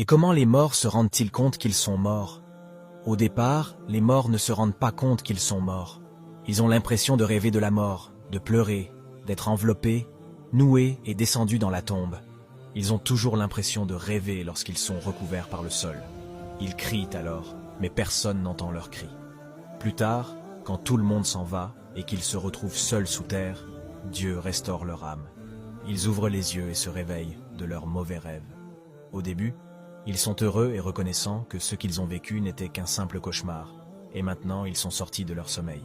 Et comment les morts se rendent-ils compte qu'ils sont morts? Au départ, les morts ne se rendent pas compte qu'ils sont morts. Ils ont l'impression de rêver de la mort, de pleurer, d'être enveloppés, noués et descendus dans la tombe. Ils ont toujours l'impression de rêver lorsqu'ils sont recouverts par le sol. Ils crient alors, mais personne n'entend leurs cris. Plus tard, quand tout le monde s'en va et qu'ils se retrouvent seuls sous terre, Dieu restaure leur âme. Ils ouvrent les yeux et se réveillent de leurs mauvais rêves. Au début, ils sont heureux et reconnaissants que ce qu'ils ont vécu n'était qu'un simple cauchemar, et maintenant ils sont sortis de leur sommeil.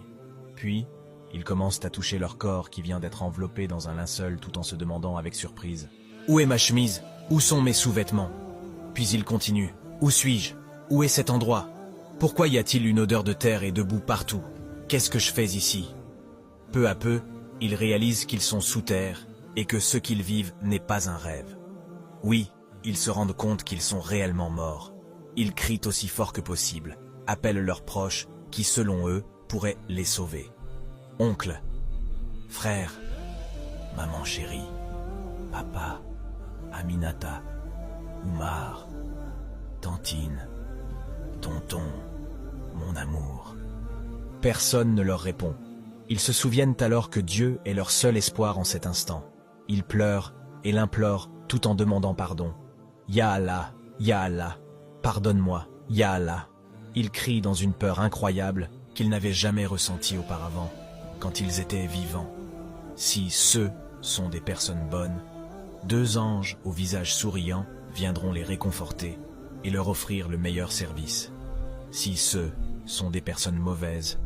Puis, ils commencent à toucher leur corps qui vient d'être enveloppé dans un linceul tout en se demandant avec surprise « Où est ma chemise? Où sont mes sous-vêtements ?» Puis ils continuent « Où suis-je? Où est cet endroit? Pourquoi y a-t-il une odeur de terre et de boue partout? Qu'est-ce que je fais ici ?» Peu à peu, ils réalisent qu'ils sont sous terre et que ce qu'ils vivent n'est pas un rêve. Oui, ils se rendent compte qu'ils sont réellement morts. Ils crient aussi fort que possible, appellent leurs proches qui, selon eux, pourraient les sauver. Oncle, frère, maman chérie, papa, Aminata, Oumar, tantine, tonton, mon amour. Personne ne leur répond. Ils se souviennent alors que Dieu est leur seul espoir en cet instant. Ils pleurent et l'implorent tout en demandant pardon. Ya Allah, pardonne-moi, Ya Allah. Ils crient dans une peur incroyable qu'ils n'avaient jamais ressentie auparavant, quand ils étaient vivants. Si ceux sont des personnes bonnes, 2 anges au visage souriant viendront les réconforter et leur offrir le meilleur service. Si ceux sont des personnes mauvaises,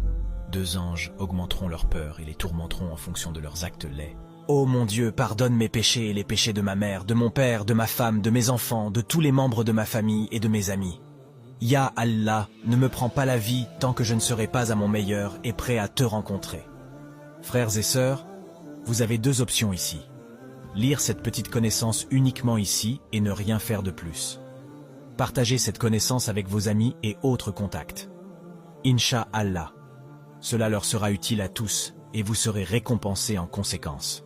2 anges augmenteront leur peur et les tourmenteront en fonction de leurs actes laids. Ô mon Dieu, pardonne mes péchés et les péchés de ma mère, de mon père, de ma femme, de mes enfants, de tous les membres de ma famille et de mes amis. Ya Allah, ne me prends pas la vie tant que je ne serai pas à mon meilleur et prêt à te rencontrer. Frères et sœurs, vous avez 2 options ici. Lire cette petite connaissance uniquement ici et ne rien faire de plus. Partagez cette connaissance avec vos amis et autres contacts. Inch'Allah, cela leur sera utile à tous et vous serez récompensés en conséquence.